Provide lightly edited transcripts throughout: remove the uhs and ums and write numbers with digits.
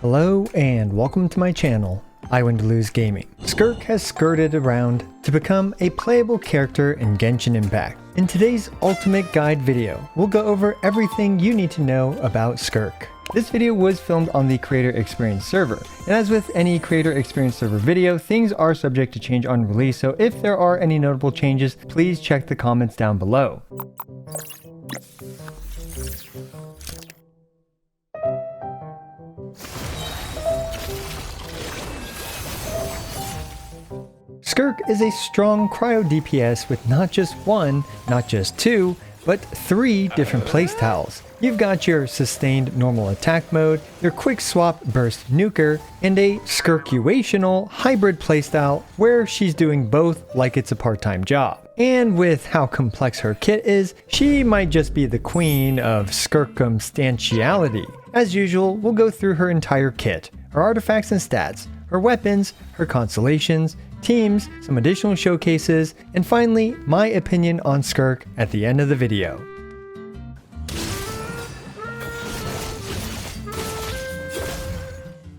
Hello and welcome to my channel, I Win to Lose Gaming. Skirk has skirted around to become a playable character in Genshin Impact. In today's ultimate guide video, we'll go over everything you need to know about Skirk. This video was filmed on the Creator Experience server, and as with any Creator Experience server video, things are subject to change on release, so if there are any notable changes, please check the comments down below. Skirk is a strong cryo DPS with not just one, not just two, but three different playstyles. You've got your sustained normal attack mode, your quick swap burst nuker, and a Skirkuational hybrid playstyle where she's doing both like it's a part-time job. And with how complex her kit is, she might just be the queen of circumstantiality. As usual, we'll go through her entire kit, her artifacts and stats, her weapons, her constellations, teams, some additional showcases, and finally, my opinion on Skirk at the end of the video.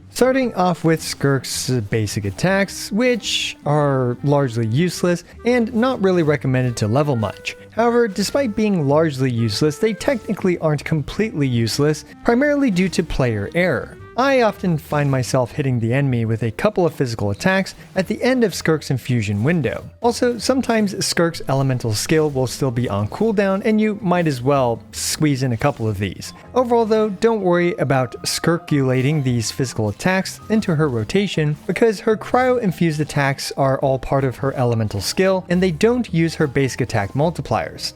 Starting off with Skirk's basic attacks, which are largely useless and not really recommended to level much. However, despite being largely useless, they technically aren't completely useless, primarily due to player error. I often find myself hitting the enemy with a couple of physical attacks at the end of Skirk's infusion window. Also, sometimes Skirk's elemental skill will still be on cooldown and you might as well squeeze in a couple of these. Overall though, don't worry about Skirkulating these physical attacks into her rotation because her cryo-infused attacks are all part of her elemental skill and they don't use her basic attack multipliers.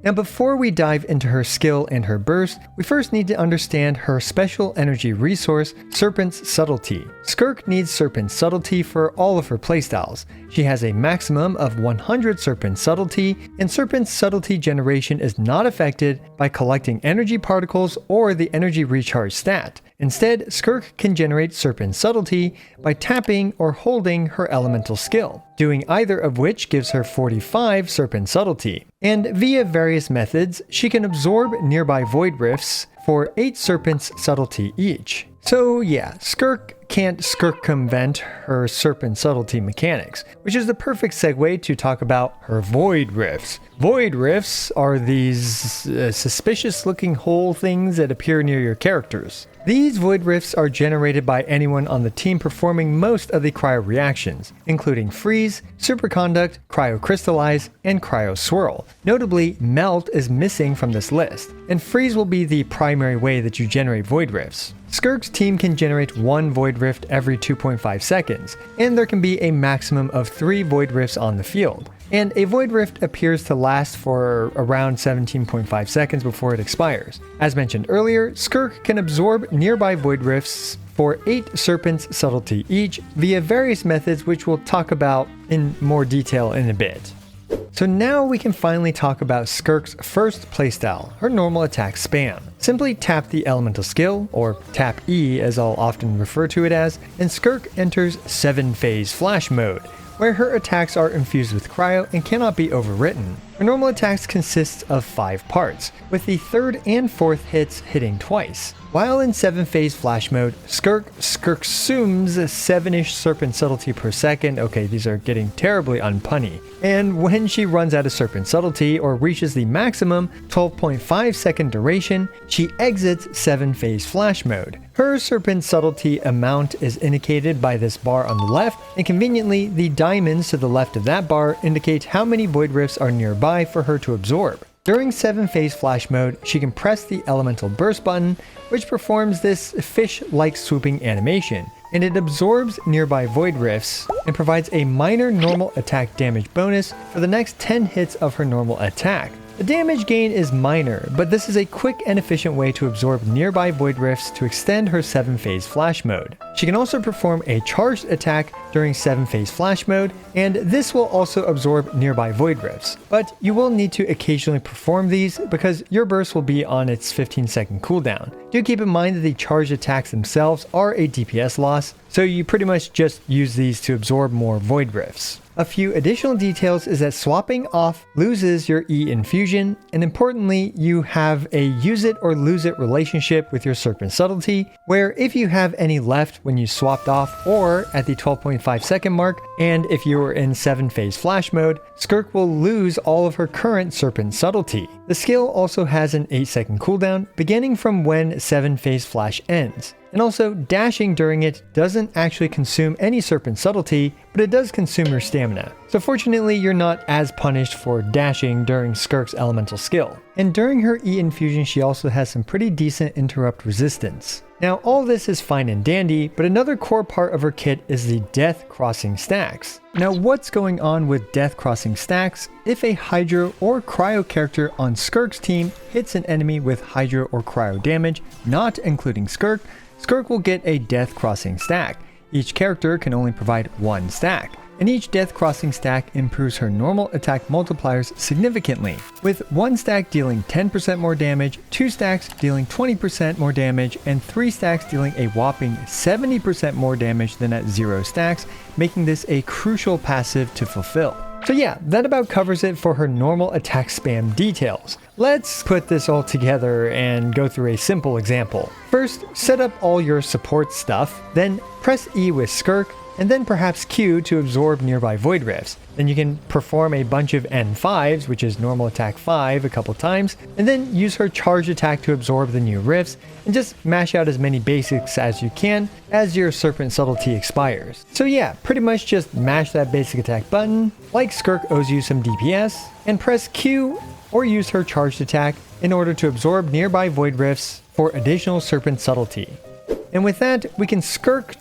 Now before we dive into her skill and her burst, we first need to understand her special energy resource, Serpent's Subtlety. Skirk needs Serpent Subtlety for all of her playstyles. She has a maximum of 100 Serpent Subtlety, and Serpent's Subtlety generation is not affected by collecting energy particles or the energy recharge stat. Instead, Skirk can generate Serpent Subtlety by tapping or holding her elemental skill, doing either of which gives her 45 Serpent Subtlety. And via various methods, she can absorb nearby void rifts for 8 Serpent's Subtlety each. So yeah, Skirk can't circumvent her Serpent Subtlety mechanics, which is the perfect segue to talk about her void rifts. Void rifts are these suspicious looking hole things that appear near your characters. These void rifts are generated by anyone on the team performing most of the cryo reactions, including freeze, superconduct, cryocrystallize, and cryoswirl. Notably, melt is missing from this list, and freeze will be the primary way that you generate void rifts. Skirk's team can generate one void rift every 2.5 seconds, and there can be a maximum of 3 void rifts on the field. And a void rift appears to last for around 17.5 seconds before it expires. As mentioned earlier, Skirk can absorb nearby void rifts for 8 Serpent's Subtlety each via various methods which we'll talk about in more detail in a bit. So now we can finally talk about Skirk's first playstyle, her normal attack spam. Simply tap the elemental skill, or tap E as I'll often refer to it as, and Skirk enters 7-phase flash mode, where her attacks are infused with cryo and cannot be overwritten. Her normal attacks consist of 5 parts, with the 3rd and 4th hits hitting twice. While in 7-phase flash mode, Skirk consumes 7-ish Serpent Subtlety per second. Okay, these are getting terribly unpunny. And when she runs out of Serpent Subtlety or reaches the maximum 12.5 second duration, she exits 7-phase flash mode. Her Serpent Subtlety amount is indicated by this bar on the left, and conveniently, the diamonds to the left of that bar indicate how many void rifts are nearby for her to absorb. During 7-phase flash mode, she can press the elemental burst button, which performs this fish-like swooping animation, and it absorbs nearby void rifts and provides a minor normal attack damage bonus for the next 10 hits of her normal attack. The damage gain is minor, but this is a quick and efficient way to absorb nearby void rifts to extend her 7-phase flash mode. She can also perform a charged attack during 7-phase flash mode, and this will also absorb nearby void rifts. But you will need to occasionally perform these because your burst will be on its 15-second cooldown. Do keep in mind that the charged attacks themselves are a DPS loss, so you pretty much just use these to absorb more void rifts. A few additional details is that swapping off loses your E infusion, and importantly, you have a use it or lose it relationship with your Serpent Subtlety, where if you have any left when you swapped off or at the 12.5 second mark, and if you were in 7-phase flash mode, Skirk will lose all of her current Serpent Subtlety. The skill also has an 8-second cooldown, beginning from when 7-phase flash ends. And also, dashing during it doesn't actually consume any Serpent Subtlety, but it does consume your stamina. So fortunately, you're not as punished for dashing during Skirk's elemental skill. And during her E infusion, she also has some pretty decent interrupt resistance. Now, all this is fine and dandy, but another core part of her kit is the Death Crossing stacks. Now, what's going on with Death Crossing stacks? If a Hydro or Cryo character on Skirk's team hits an enemy with Hydro or Cryo damage, not including Skirk, Skirk will get a Death Crossing stack. Each character can only provide one stack, and each Death Crossing stack improves her normal attack multipliers significantly, with one stack dealing 10% more damage, 2 stacks dealing 20% more damage, and 3 stacks dealing a whopping 70% more damage than at 0 stacks, making this a crucial passive to fulfill. So yeah, that about covers it for her normal attack spam details. Let's put this all together and go through a simple example. First, set up all your support stuff, then press E with Skirk, and then perhaps Q to absorb nearby void rifts. Then you can perform a bunch of N5s, which is normal attack 5, a couple times, and then use her charge attack to absorb the new rifts, and just mash out as many basics as you can as your Serpent Subtlety expires. So yeah, pretty much just mash that basic attack button, like Skirk owes you some DPS, and press Q or use her charged attack in order to absorb nearby void rifts for additional Serpent Subtlety. And with that, we can Skirk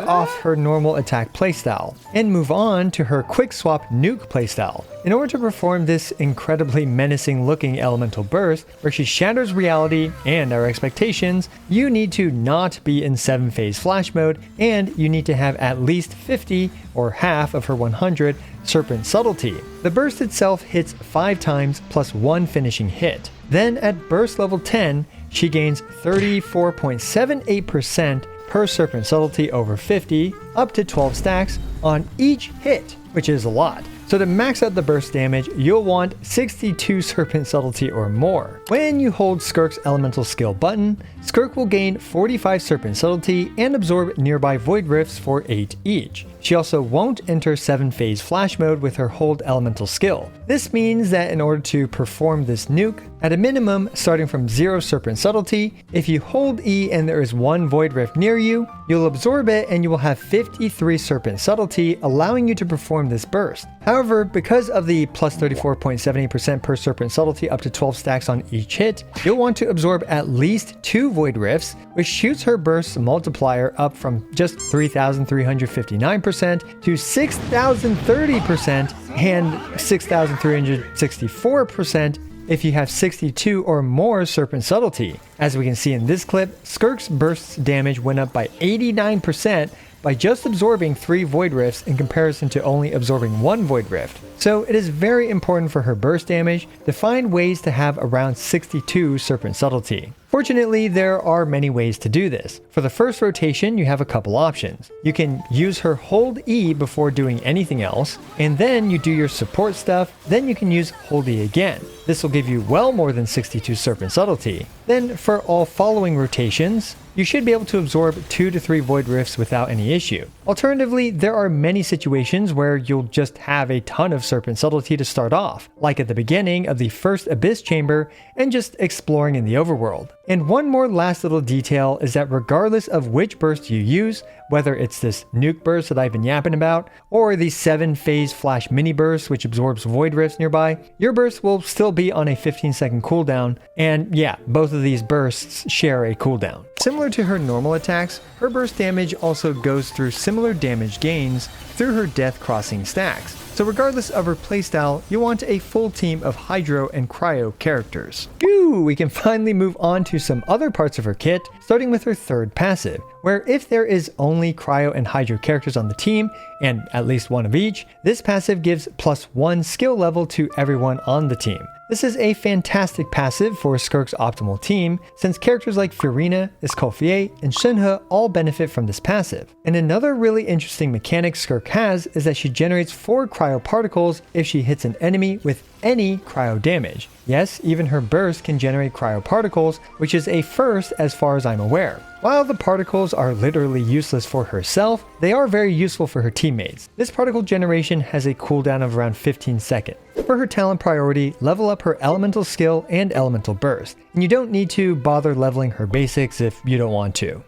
off her normal attack playstyle and move on to her quick swap Nuke playstyle. In order to perform this incredibly menacing looking elemental burst, where she shatters reality and our expectations, you need to not be in 7-phase flash mode, and you need to have at least 50 or half of her 100 Serpent Subtlety. The burst itself hits 5 times plus 1 finishing hit. Then at burst level 10, she gains 34.78% per Serpent Subtlety over 50, up to 12 stacks on each hit, which is a lot. So to max out the burst damage, you'll want 62 Serpent Subtlety or more. When you hold Skirk's elemental skill button, Skirk will gain 45 Serpent Subtlety and absorb nearby void rifts for 8 each. She also won't enter 7-phase flash mode with her hold elemental skill. This means that in order to perform this nuke, at a minimum starting from 0 Serpent Subtlety, if you hold E and there is 1 void rift near you, you'll absorb it and you will have 53 Serpent Subtlety, allowing you to perform this burst. However, because of the plus 34.78% per Serpent Subtlety up to 12 stacks on each hit, you'll want to absorb at least 2 void rifts, which shoots her burst multiplier up from just 3,359% to 6,030% and 6,364% if you have 62 or more Serpent Subtlety. As we can see in this clip, Skirk's burst damage went up by 89% by just absorbing 3 void rifts in comparison to only absorbing 1 void rift. So it is very important for her burst damage to find ways to have around 62 Serpent Subtlety. Fortunately, there are many ways to do this. For the first rotation, you have a couple options. You can use her hold E before doing anything else, and then you do your support stuff, then you can use hold E again. This will give you well more than 62 Serpent Subtlety. Then for all following rotations, you should be able to absorb 2 to 3 void rifts without any issue. Alternatively, there are many situations where you'll just have a ton of Serpent Subtlety to start off, like at the beginning of the first Abyss Chamber and just exploring in the overworld. And one more last little detail is that regardless of which burst you use, whether it's this nuke burst that I've been yapping about, or the 7-phase flash mini burst which absorbs void rifts nearby, your burst will still be on a 15-second cooldown, and yeah, both of these bursts share a cooldown. Similar to her normal attacks, her burst damage also goes through similar damage gains through her Death Crossing stacks. So regardless of her playstyle, you want a full team of Hydro and Cryo characters. Phew, we can finally move on to some other parts of her kit, starting with her third passive, where if there is only Cryo and Hydro characters on the team, and at least one of each, this passive gives +1 skill level to everyone on the team. This is a fantastic passive for Skirk's optimal team, since characters like Furina, Escoffier, and Shenhe all benefit from this passive. And another really interesting mechanic Skirk has is that she generates 4 Cryo Particles if she hits an enemy with any cryo damage. Yes, even her burst can generate Cryo Particles, which is a first as far as I'm aware. While the particles are literally useless for herself, they are very useful for her teammates. This particle generation has a cooldown of around 15 seconds. For her talent priority, level up her elemental skill and elemental burst, and you don't need to bother leveling her basics if you don't want to.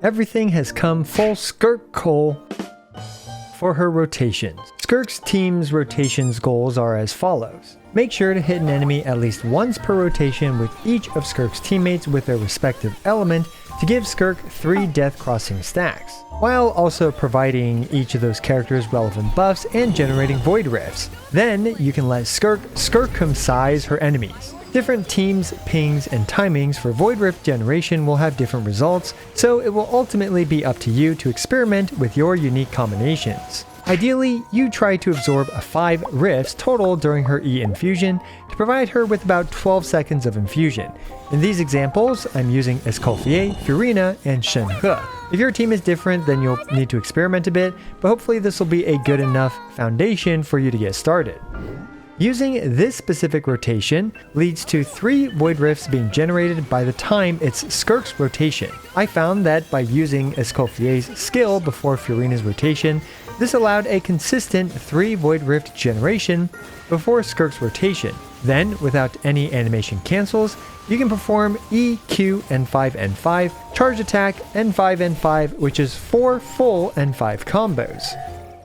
Everything has come full Skirk Cole for her rotations. Skirk's team's rotations goals are as follows. Make sure to hit an enemy at least once per rotation with each of Skirk's teammates with their respective element to give Skirk 3 death crossing stacks, while also providing each of those characters relevant buffs and generating void rifts. Then you can let Skirk circumcise her enemies. Different teams, pings, and timings for void rift generation will have different results, so it will ultimately be up to you to experiment with your unique combinations. Ideally, you try to absorb 5 rifts total during her E infusion to provide her with about 12 seconds of infusion. In these examples, I'm using Escoffier, Furina, and Shenhe. If your team is different, then you'll need to experiment a bit, but hopefully this will be a good enough foundation for you to get started. Using this specific rotation leads to 3 void rifts being generated by the time it's Skirk's rotation. I found that by using Escoffier's skill before Furina's rotation, this allowed a consistent 3 void rift generation before Skirk's rotation. Then, without any animation cancels, you can perform E, Q, N5, N5, charge attack, N5, N5, which is 4 full N5 combos.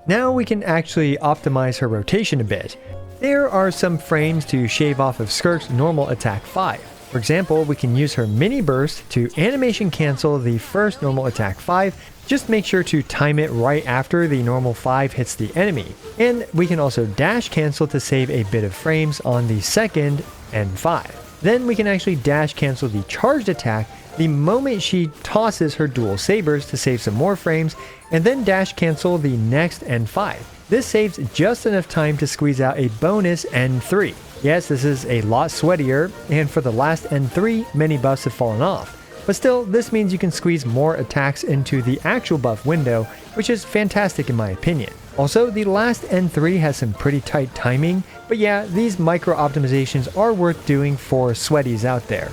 Now we can actually optimize her rotation a bit. There are some frames to shave off of Skirk's normal attack 5. For example, we can use her mini burst to animation cancel the first normal attack 5. Just make sure to time it right after the normal 5 hits the enemy. And we can also dash cancel to save a bit of frames on the second N5. Then we can actually dash cancel the charged attack the moment she tosses her dual sabers to save some more frames, and then dash cancel the next N5. This saves just enough time to squeeze out a bonus N3. Yes, this is a lot sweatier, and for the last N3, many buffs have fallen off. But still, this means you can squeeze more attacks into the actual buff window, which is fantastic in my opinion. Also, the last N3 has some pretty tight timing, but yeah, these micro optimizations are worth doing for sweaties out there.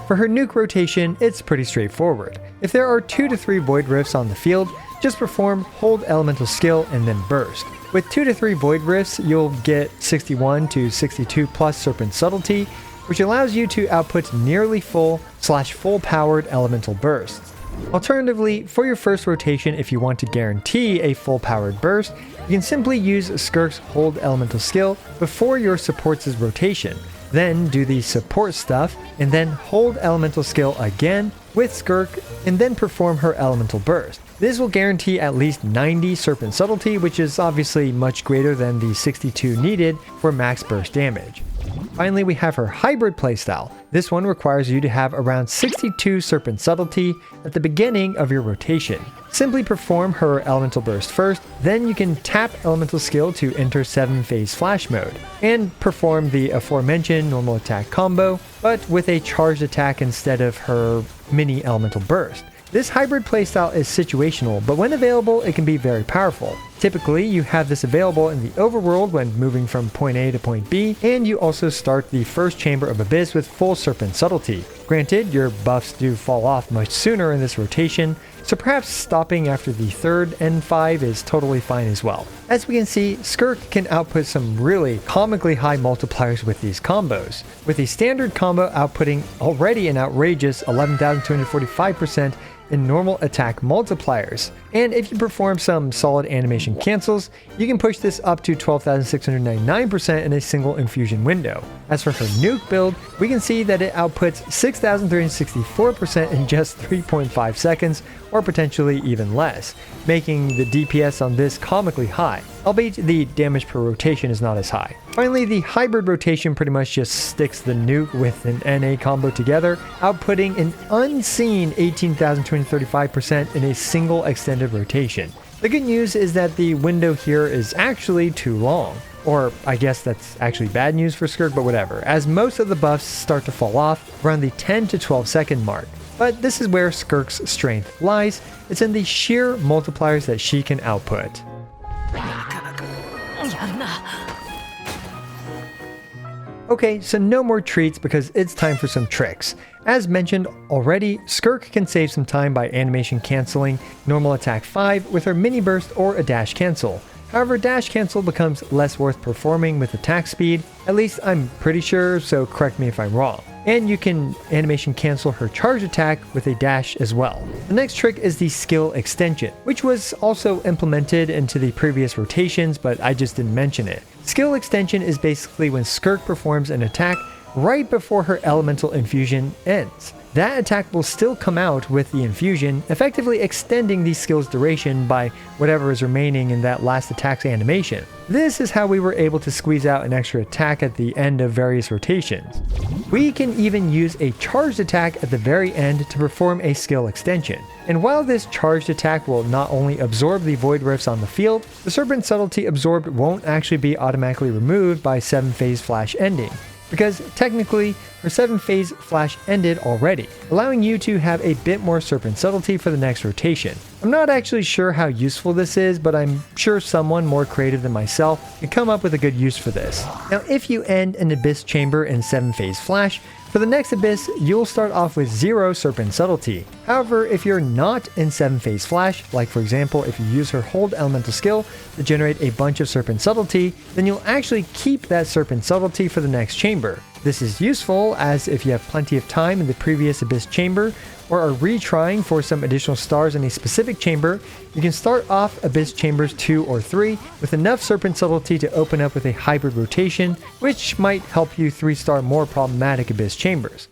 For her nuke rotation, it's pretty straightforward. If there are 2 to 3 void rifts on the field, just perform hold elemental skill and then burst. With 2 to 3 void rifts, you'll get 61 to 62 plus Serpent Subtlety, which allows you to output nearly full powered elemental bursts. Alternatively, for your first rotation, if you want to guarantee a full powered burst, you can simply use Skirk's hold elemental skill before your support's rotation. Then do the support stuff, and then hold elemental skill again with Skirk, and then perform her elemental burst. This will guarantee at least 90 Serpent Subtlety, which is obviously much greater than the 62 needed for max burst damage. Finally, we have her hybrid playstyle. This one requires you to have around 62 Serpent Subtlety at the beginning of your rotation. Simply perform her elemental burst first, then you can tap elemental skill to enter 7-phase flash mode, and perform the aforementioned normal attack combo, but with a charged attack instead of her mini elemental burst. This hybrid playstyle is situational, but when available, it can be very powerful. Typically, you have this available in the overworld when moving from point A to point B, and you also start the first chamber of Abyss with full Serpent Subtlety. Granted, your buffs do fall off much sooner in this rotation, so perhaps stopping after the third N5 is totally fine as well. As we can see, Skirk can output some really comically high multipliers with these combos, with the standard combo outputting already an outrageous 11,245% in normal attack multipliers. And if you perform some solid animation cancels, you can push this up to 12,699% in a single infusion window. As for her Nuke build, we can see that it outputs 6,364% in just 3.5 seconds, or potentially even less, making the DPS on this comically high, albeit the damage per rotation is not as high. Finally, the hybrid rotation pretty much just sticks the Nuke with an NA combo together, outputting an unseen 18,235% in a single extended rotation. The good news is that the window here is actually too long. Or I guess that's actually bad news for Skirk, but whatever, as most of the buffs start to fall off around the 10 to 12 second mark. But this is where Skirk's strength lies. It's in the sheer multipliers that she can output. Okay, so no more treats because it's time for some tricks. As mentioned already, Skirk can save some time by animation canceling normal attack 5 with her mini burst or a dash cancel. However, dash cancel becomes less worth performing with attack speed, at least I'm pretty sure, so correct me if I'm wrong. And you can animation cancel her charge attack with a dash as well. The next trick is the skill extension, which was also implemented into the previous rotations, but I just didn't mention it. Skill extension is basically when Skirk performs an attack right before her elemental infusion ends. That attack will still come out with the infusion, effectively extending the skill's duration by whatever is remaining in that last attack's animation. This is how we were able to squeeze out an extra attack at the end of various rotations. We can even use a charged attack at the very end to perform a skill extension. And while this charged attack will not only absorb the void rifts on the field, the Serpent Subtlety absorbed won't actually be automatically removed by 7-phase flash ending, because technically her 7-phase flash ended already, allowing you to have a bit more Serpent Subtlety for the next rotation. I'm not actually sure how useful this is, but I'm sure someone more creative than myself can come up with a good use for this. Now, if you end an Abyss Chamber in 7-phase flash, for the next Abyss, you'll start off with 0 Serpent Subtlety. However, if you're not in 7-phase flash, like for example if you use her hold elemental skill to generate a bunch of Serpent Subtlety, then you'll actually keep that Serpent Subtlety for the next chamber. This is useful as if you have plenty of time in the previous Abyss chamber or are retrying for some additional stars in a specific chamber, you can start off Abyss chambers 2 or 3 with enough Serpent Subtlety to open up with a hybrid rotation, which might help you 3-star more problematic Abyss chambers.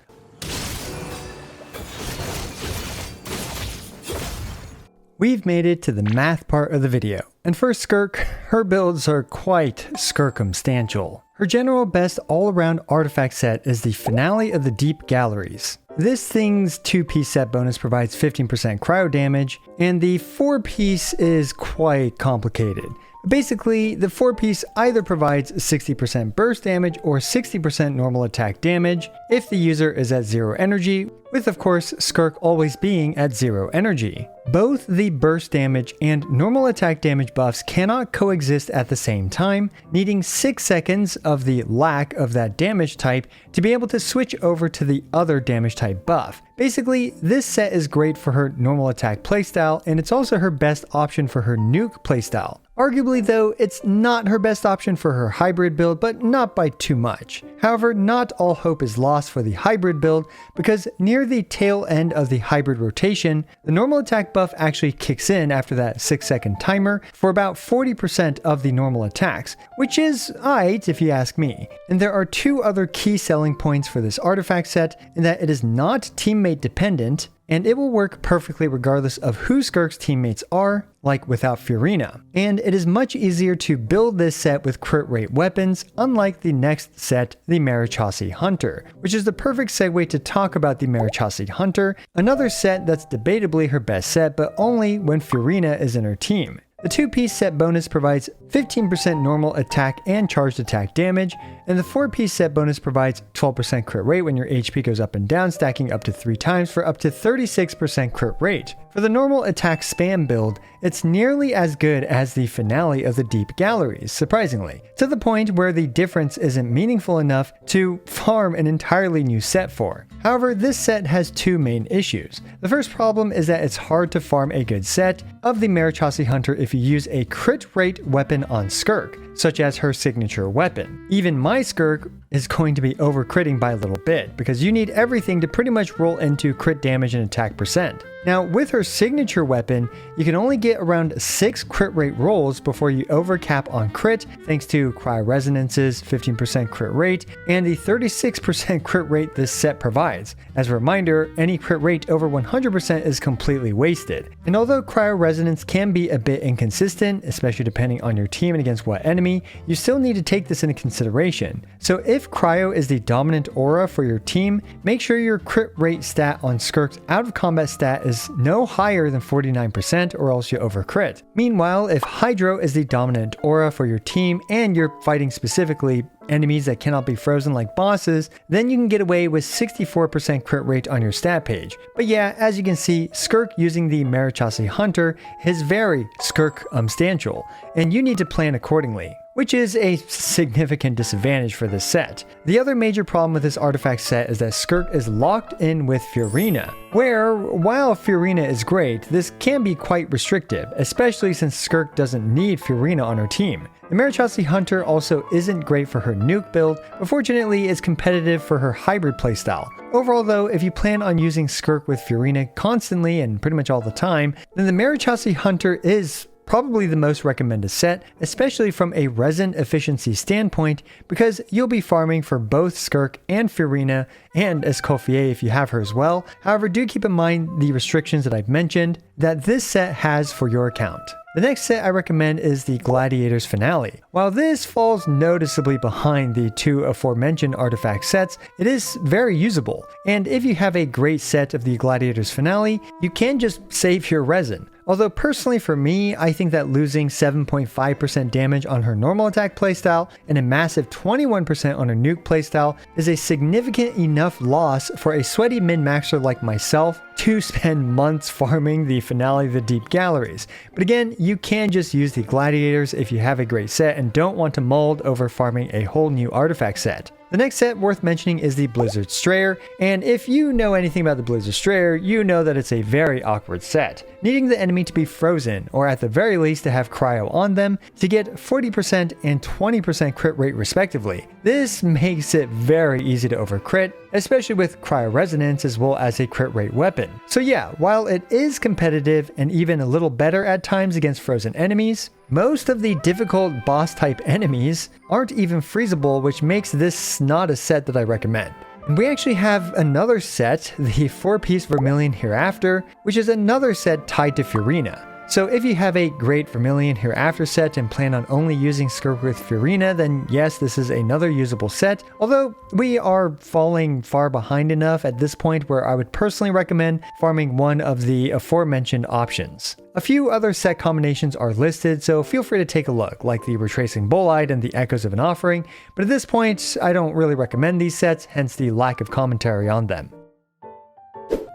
We've made it to the math part of the video, and for Skirk, her builds are quite circumstantial. Her general best all-around artifact set is the Finale of the Deep Galleries. This thing's 2-piece set bonus provides 15% cryo damage, and the 4-piece is quite complicated. Basically, the 4-piece either provides 60% burst damage or 60% normal attack damage if the user is at 0 energy, with of course Skirk always being at 0 energy. Both the burst damage and normal attack damage buffs cannot coexist at the same time, needing 6 seconds of the lack of that damage type to be able to switch over to the other damage type buff. Basically, this set is great for her normal attack playstyle, and it's also her best option for her Nuke playstyle. Arguably though, it's not her best option for her hybrid build, but not by too much. However, not all hope is lost for the hybrid build, because near the tail end of the hybrid rotation, the normal attack buff actually kicks in after that 6-second timer for about 40% of the normal attacks, which is aight if you ask me. And there are 2 other key selling points for this artifact set, in that it is not teammate dependent, and it will work perfectly regardless of who Skirk's teammates are, like without Furina. And it is much easier to build this set with crit rate weapons, unlike the next set, the Marichasi Hunter, which is the perfect segue to talk about the Marichasi Hunter, another set that's debatably her best set, but only when Furina is in her team. The 2-piece set bonus provides 15% normal attack and charged attack damage, and the 4-piece set bonus provides 12% crit rate when your HP goes up and down, stacking up to 3 times for up to 36% crit rate. For the normal attack spam build, it's nearly as good as the Finale of the Deep Galleries, surprisingly, to the point where the difference isn't meaningful enough to farm an entirely new set for. However, this set has 2 main issues. The first problem is that it's hard to farm a good set of the Marichasi Hunter if you use a crit rate weapon on Skirk. such as her signature weapon. Even my Skirk is going to be over-critting by a little bit, because you need everything to pretty much roll into crit damage and attack percent. Now, with her signature weapon, you can only get around 6 crit rate rolls before you overcap on crit, thanks to Cryo Resonance's 15% crit rate and the 36% crit rate this set provides. As a reminder, any crit rate over 100% is completely wasted. And although Cryo Resonance can be a bit inconsistent, especially depending on your team and against what enemy, you still need to take this into consideration. So if Cryo is the dominant aura for your team, make sure your crit rate stat on Skirk's out of combat stat is no higher than 49% or else you overcrit. Meanwhile, if Hydro is the dominant aura for your team and you're fighting specifically enemies that cannot be frozen like bosses, then you can get away with 64% crit rate on your stat page. But yeah, as you can see, Skirk using the Marichasi Hunter is very Skirk-umstantial, and you need to plan accordingly, which is a significant disadvantage for this set. The other major problem with this artifact set is that Skirk is locked in with Furina, where, while Furina is great, this can be quite restrictive, especially since Skirk doesn't need Furina on her team. The Marichasi Hunter also isn't great for her nuke build, but fortunately is competitive for her hybrid playstyle. Overall though, if you plan on using Skirk with Furina constantly and pretty much all the time, then the Marichasi Hunter is probably the most recommended set, especially from a resin efficiency standpoint, because you'll be farming for both Skirk and Furina, and Escoffier if you have her as well. However, do keep in mind the restrictions that I've mentioned that this set has for your account. The next set I recommend is the Gladiator's Finale. While this falls noticeably behind the two aforementioned artifact sets, it is very usable, and if you have a great set of the Gladiator's Finale, you can just save your resin. Although personally for me, I think that losing 7.5% damage on her normal attack playstyle and a massive 21% on her nuke playstyle is a significant enough loss for a sweaty min-maxer like myself to spend months farming the Finale of the Deep Galleries. But again, you can just use the Gladiators if you have a great set and don't want to mold over farming a whole new artifact set. The next set worth mentioning is the Blizzard Strayer, and if you know anything about the Blizzard Strayer, you know that it's a very awkward set, needing the enemy to be frozen, or at the very least to have cryo on them, to get 40% and 20% crit rate respectively. This makes it very easy to overcrit, especially with Cryo Resonance as well as a crit rate weapon. So yeah, while it is competitive and even a little better at times against frozen enemies, most of the difficult boss type enemies aren't even freezable, which makes this not a set that I recommend. And we actually have another set, the 4-piece Vermilion Hereafter, which is another set tied to Furina. So if you have a great Vermilion Hereafter set and plan on only using Skirk with Furina, then yes, this is another usable set, although we are falling far behind enough at this point where I would personally recommend farming one of the aforementioned options. A few other set combinations are listed, so feel free to take a look, like the Retracing Bolide and the Echoes of an Offering, but at this point, I don't really recommend these sets, hence the lack of commentary on them.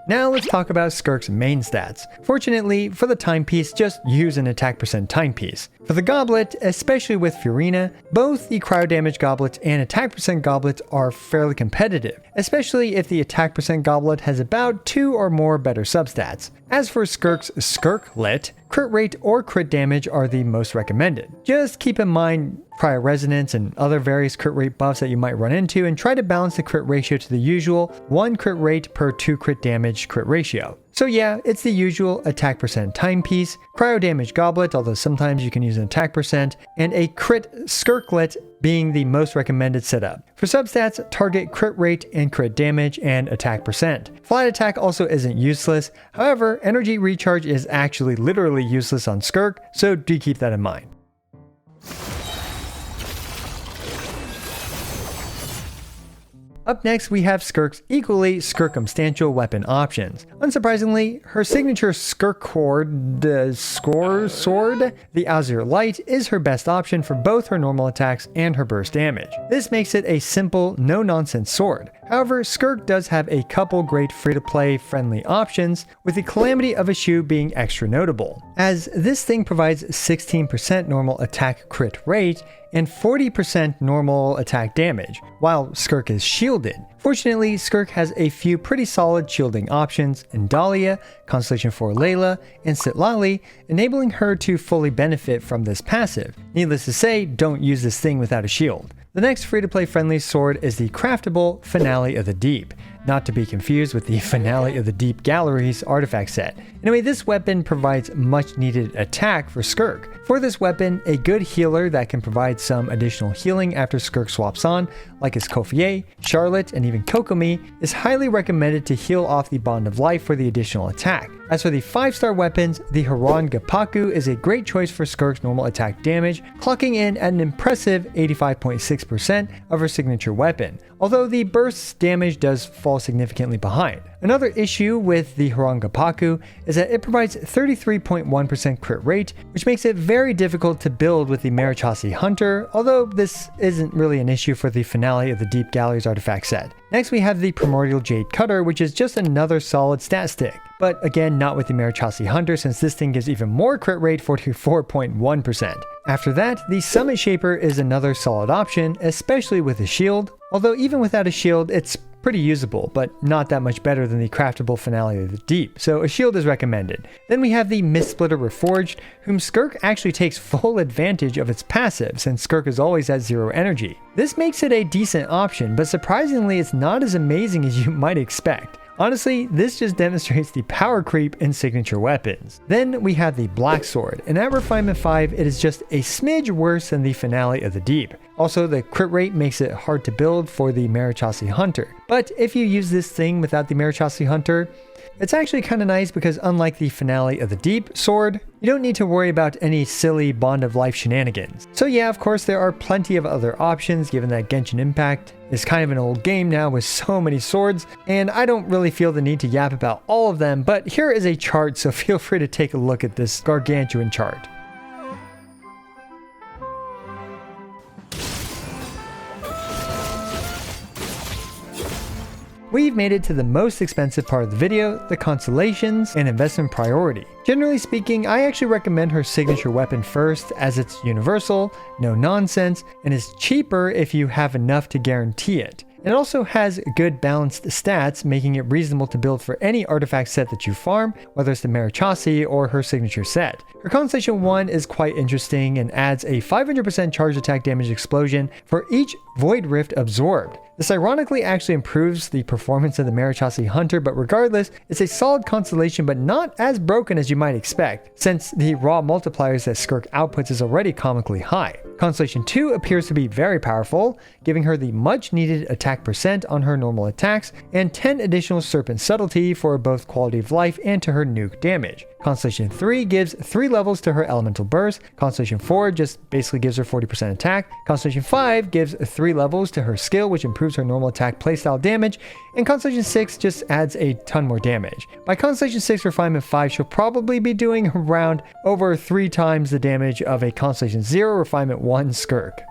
Now let's talk about Skirk's main stats. Fortunately, for the timepiece, just use an attack percent timepiece. For the goblet, especially with Furina, both the cryo damage goblets and attack percent goblets are fairly competitive, especially if the attack percent goblet has about 2 or more better substats. As for Skirk's Skirklet, crit rate or crit damage are the most recommended. Just keep in mind Cryo Resonance and other various crit rate buffs that you might run into, and try to balance the crit ratio to the usual 1 crit rate per 2 crit damage crit ratio. So yeah, it's the usual attack percent timepiece, cryo damage goblet, although sometimes you can use an attack percent, and a crit Skirklet being the most recommended setup. For substats, target crit rate and crit damage and attack percent. Flight attack also isn't useless, however, energy recharge is actually literally useless on Skirk, so do keep that in mind. Up next, we have Skirk's equally circumstantial weapon options. Unsurprisingly, her signature Skirk sword, the Azurelight, is her best option for both her normal attacks and her burst damage. This makes it a simple, no-nonsense sword. However, Skirk does have a couple great free-to-play friendly options, with the Calamity of Eschew being extra notable, as this thing provides 16% normal attack crit rate and 40% normal attack damage, while Skirk is shielded. Fortunately, Skirk has a few pretty solid shielding options in Dahlia, Constellation 4 Layla, and Subtlety, enabling her to fully benefit from this passive. Needless to say, don't use this thing without a shield. The next free-to-play friendly sword is the craftable Finale of the Deep, not to be confused with the Finale of the Deep Galleries artifact set. Anyway, this weapon provides much needed attack for Skirk. For this weapon, a good healer that can provide some additional healing after Skirk swaps on, like Escoffier, Charlotte, and even Kokomi, is highly recommended to heal off the Bond of Life for the additional attack. As for the 5-star weapons, the Haran Gapaku is a great choice for Skirk's normal attack damage, clocking in at an impressive 85.6% of her signature weapon, although the burst's damage does fall significantly behind. Another issue with the Haran Gapaku is that it provides 33.1% crit rate, which makes it very difficult to build with the Marichasi Hunter, although this isn't really an issue for the Finale of the Deep Galleries artifact set. Next we have the Primordial Jade Cutter, which is just another solid stat stick, but again not with the Marichasi Hunter since this thing gives even more crit rate, 44.1%. After that, the Summit Shaper is another solid option, especially with a shield, although even without a shield it's pretty usable, but not that much better than the craftable Finale of the Deep, so a shield is recommended. Then we have the Mist Splitter Reforged, whom Skirk actually takes full advantage of its passive since Skirk is always at 0 energy. This makes it a decent option, but surprisingly it's not as amazing as you might expect. Honestly, this just demonstrates the power creep in signature weapons. Then we have the Black Sword, and at Refinement 5 it is just a smidge worse than the Finale of the Deep. Also, the crit rate makes it hard to build for the Marichasi Hunter. But if you use this thing without the Marichasi Hunter, it's actually kind of nice because unlike the Finale of the Deep sword, you don't need to worry about any silly Bond of Life shenanigans. So yeah, of course there are plenty of other options given that Genshin Impact is kind of an old game now with so many swords, and I don't really feel the need to yap about all of them, but here is a chart, so feel free to take a look at this gargantuan chart. We've made it to the most expensive part of the video, the Constellations and investment priority. Generally speaking, I actually recommend her signature weapon first as it's universal, no nonsense, and is cheaper if you have enough to guarantee it. It also has good balanced stats, making it reasonable to build for any artifact set that you farm, whether it's the Marichasi or her signature set. Her Constellation 1 is quite interesting and adds a 500% charge attack damage explosion for each Void Rift absorbed. This ironically actually improves the performance of the Marichasi Hunter, but regardless, it's a solid constellation but not as broken as you might expect, since the raw multipliers that Skirk outputs is already comically high. Constellation 2 appears to be very powerful, giving her the much needed attack percent on her normal attacks, and 10 additional Serpent Subtlety for both quality of life and to her nuke damage. Constellation 3 gives 3 levels to her elemental burst, Constellation 4 just basically gives her 40% attack, Constellation 5 gives 3 levels to her skill which improves her normal attack playstyle damage, and Constellation 6 just adds a ton more damage. By Constellation 6 Refinement 5 she'll probably be doing around over 3 times the damage of a Constellation 0 Refinement 1 Skirk.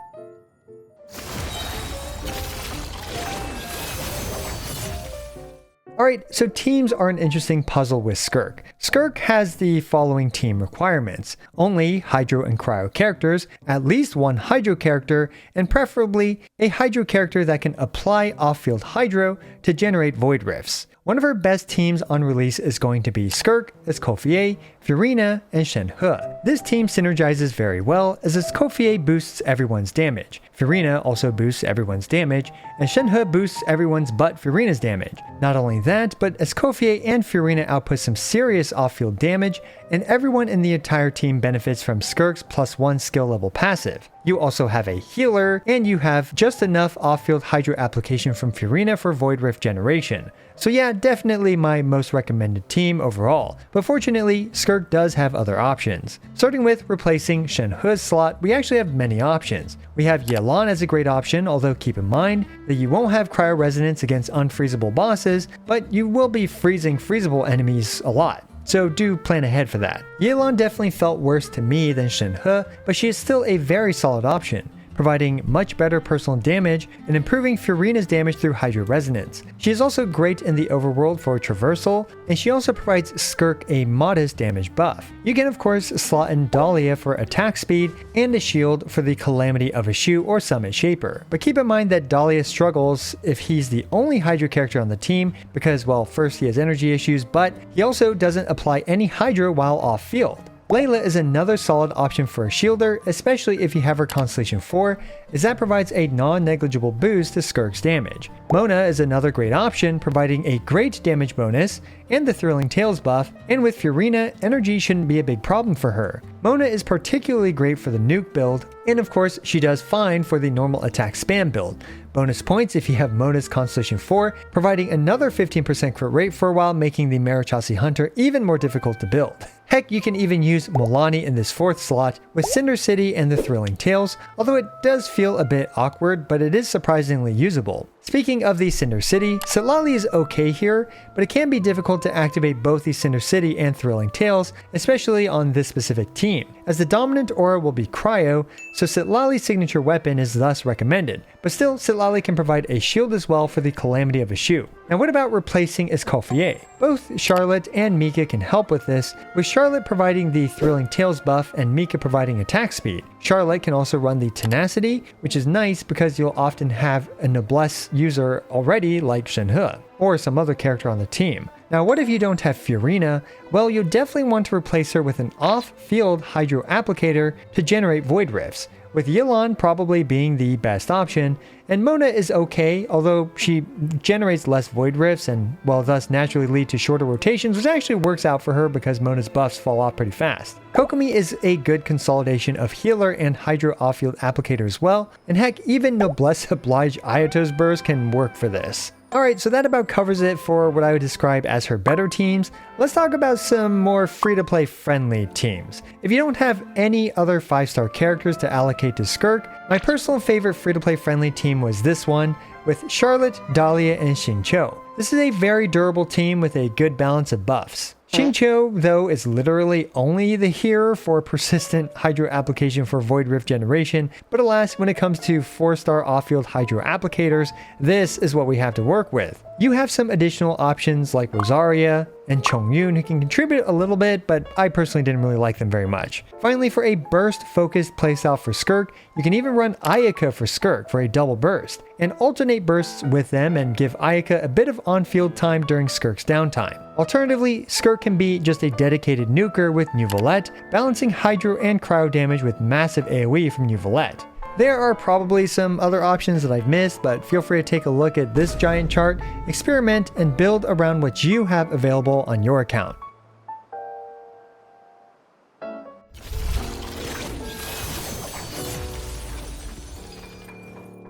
Alright, so teams are an interesting puzzle with Skirk. Skirk has the following team requirements: only Hydro and Cryo characters, at least one Hydro character, and preferably a Hydro character that can apply off-field Hydro to generate Void Rifts. One of her best teams on release is going to be Skirk, Escoffier, Furina, and Shenhe. This team synergizes very well as Escoffier boosts everyone's damage, Furina also boosts everyone's damage, and Shenhe boosts everyone's but Furina's damage. Not only that, but Escoffier and Furina output some serious off-field damage, and everyone in the entire team benefits from Skirk's +1 skill level passive. You also have a healer, and you have just enough off-field Hydro application from Furina for Void Rift generation. So yeah, definitely my most recommended team overall, but fortunately, Skirk does have other options. Starting with replacing Shenhe's slot, we actually have many options. We have Yelan as a great option, although keep in mind that you won't have Cryo Resonance against unfreezable bosses, but you will be freezing freezable enemies a lot. So do plan ahead for that. Yelan definitely felt worse to me than Shenhe, but she is still a very solid option. providing much better personal damage and improving Furina's damage through Hydro Resonance. She is also great in the overworld for traversal, and she also provides Skirk a modest damage buff. You can of course slot in Dahlia for attack speed and a shield for the Calamity of a Shoe or Summit Shaper. But keep in mind that Dahlia struggles if he's the only Hydro character on the team because, well, first he has energy issues, but he also doesn't apply any Hydro while off field. Layla is another solid option for a shielder, especially if you have her Constellation 4, as that provides a non-negligible boost to Skirk's damage. Mona is another great option, providing a great damage bonus and the Thrilling Tales buff, and with Furina, energy shouldn't be a big problem for her. Mona is particularly great for the nuke build, and of course she does fine for the normal attack spam build. Bonus points if you have Mona's Constellation 4, providing another 15% crit rate for a while, making the Marichasi Hunter even more difficult to build. Heck, you can even use Milani in this 4th slot with Cinder City and the Thrilling Tales, although it does feel a bit awkward, but it is surprisingly usable. Speaking of the Cinder City, Subtlety is okay here, but it can be difficult to activate both the Cinder City and Thrilling Tales, especially on this specific team, as the dominant aura will be Cryo, so Subtlety's signature weapon is thus recommended, but still Subtlety can provide a shield as well for the Calamity of a Shoe. Now what about replacing Escoffier? Both Charlotte and Mika can help with this, with Charlotte providing the Thrilling Tales buff and Mika providing attack speed. Charlotte can also run the Tenacity, which is nice because you'll often have a Noblesse user already like Shenhe, or some other character on the team. Now what if you don't have Furina? Well, you'll definitely want to replace her with an off-field Hydro Applicator to generate Void Rifts, with Yelan probably being the best option, and Mona is okay, although she generates less Void Rifts and, well, thus naturally lead to shorter rotations, which actually works out for her because Mona's buffs fall off pretty fast. Kokomi is a good consolidation of healer and Hydro off-field applicator as well, and heck, even Noblesse Oblige Ayato's burst can work for this. Alright, so that about covers it for what I would describe as her better teams. Let's talk about some more free-to-play friendly teams. If you don't have any other 5-star characters to allocate to Skirk, my personal favorite free-to-play friendly team was this one, with Charlotte, Dahlia, and Xingqiu. This is a very durable team with a good balance of buffs. Xingqiu, though, is literally only the hero for persistent Hydro application for Void Rift generation, but alas, when it comes to 4-star off-field Hydro applicators, this is what we have to work with. You have some additional options like Rosaria and Chongyun who can contribute a little bit, but I personally didn't really like them very much. Finally, for a burst-focused playstyle for Skirk, you can even run Ayaka for Skirk for a double burst, and alternate bursts with them and give Ayaka a bit of on-field time during Skirk's downtime. Alternatively, Skirk can be just a dedicated nuker with Nuvolette, balancing Hydro and Cryo damage with massive AoE from Nuvolette. There are probably some other options that I've missed, but feel free to take a look at this giant chart, experiment, and build around what you have available on your account.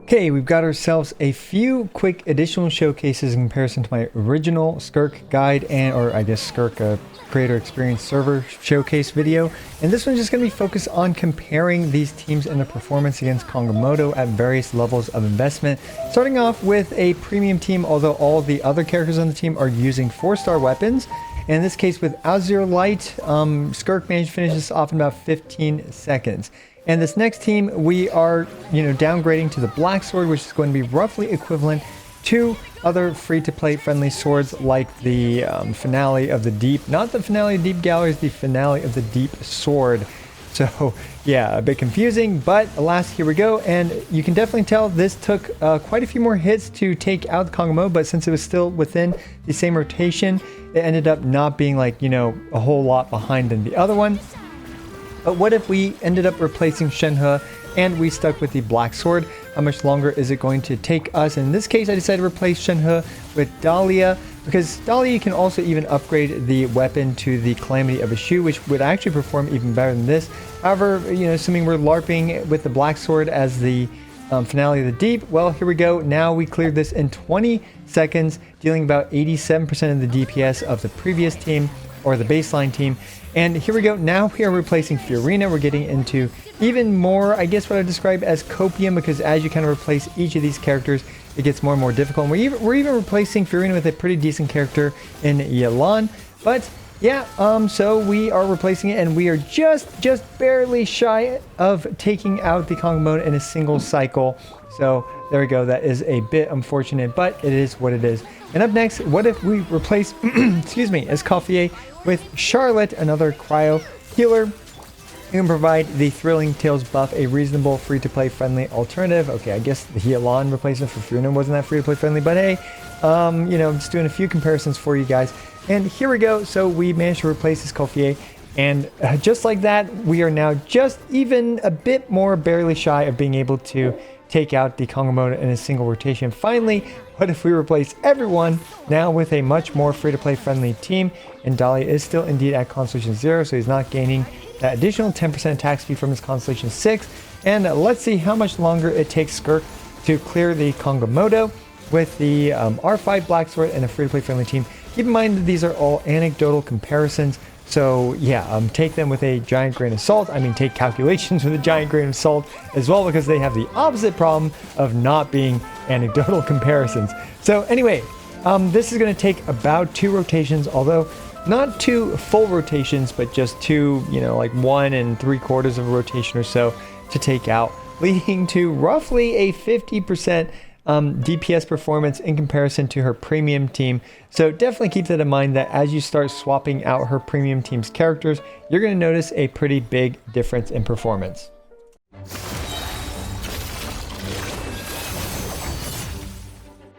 Okay, we've got ourselves a few quick additional showcases in comparison to my original Skirk guide or I guess Skirk creator experience server showcase video. And this one's just going to be focused on comparing these teams and their performance against Kongomoto at various levels of investment. Starting off with a premium team, although all the other characters on the team are using 4-star weapons. And in this case with Azurelight, Skirk managed to finish this off in about 15 seconds. And this next team, we are, downgrading to the Black Sword, which is going to be roughly equivalent to other free-to-play friendly swords like the Finale of the Deep. Not the Finale of the Deep Galleries, the Finale of the Deep Sword. So, yeah, a bit confusing, but alas, here we go. And you can definitely tell this took quite a few more hits to take out the Kongomoto, but since it was still within the same rotation, it ended up not being like, a whole lot behind than the other one. But what if we ended up replacing Shenhe and we stuck with the Black Sword? How much longer is it going to take us? In this case, I decided to replace Shenhe with Dahlia, because Dahlia can also even upgrade the weapon to the Calamity of a Shoe, which would actually perform even better than this. However, assuming we're LARPing with the Black Sword as the Finale of the Deep, well, here we go. Now we cleared this in 20 seconds, dealing about 87% of the DPS of the previous team, or the baseline team. And here we go. Now we are replacing Furina. We're getting into even more, I guess what I would describe as copium, because as you kind of replace each of these characters, it gets more and more difficult. And we're even replacing Furina with a pretty decent character in Yelan. But yeah, so we are replacing it, and we are just barely shy of taking out the Congo mode in a single cycle. So there we go. That is a bit unfortunate, but it is what it is. And up next, what if we replace, excuse me, Escoffier with Charlotte, another cryo healer, who can provide the Thrilling Tales buff, a reasonable free-to-play friendly alternative. Okay, I guess the Healon replacement for Furina wasn't that free-to-play friendly, but hey, you know, just doing a few comparisons for you guys. And here we go. So we managed to replace Escoffier, and just like that, we are now just even a bit more barely shy of being able to take out the Congo mode in a single rotation. Finally, what if we replace everyone now with a much more free-to-play friendly team? And Dahlia is still indeed at Constellation 0, so he's not gaining that additional 10% attack speed from his Constellation 6. And let's see how much longer it takes Skirk to clear the Congo Modo with the R5 Blacksword and a free-to-play friendly team. Keep in mind that these are all anecdotal comparisons, so yeah, take them with a giant grain of salt. I mean, take calculations with a giant grain of salt as well, because they have the opposite problem of not being anecdotal comparisons. So anyway, this is going to take about 2 rotations, although not 2 full rotations, but just 2, you know, like 1 3/4 of a rotation or so to take out, leading to roughly a 50% DPS performance in comparison to her premium team. So definitely keep that in mind, that as you start swapping out her premium team's characters, you're going to notice a pretty big difference in performance.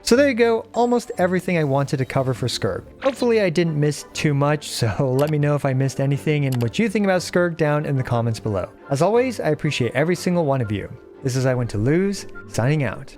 So there you go, almost everything I wanted to cover for Skirk. Hopefully I didn't miss too much, so let me know if I missed anything and what you think about Skirk down in the comments below. As always, I appreciate every single one of you. This is I Went to Lose, signing out.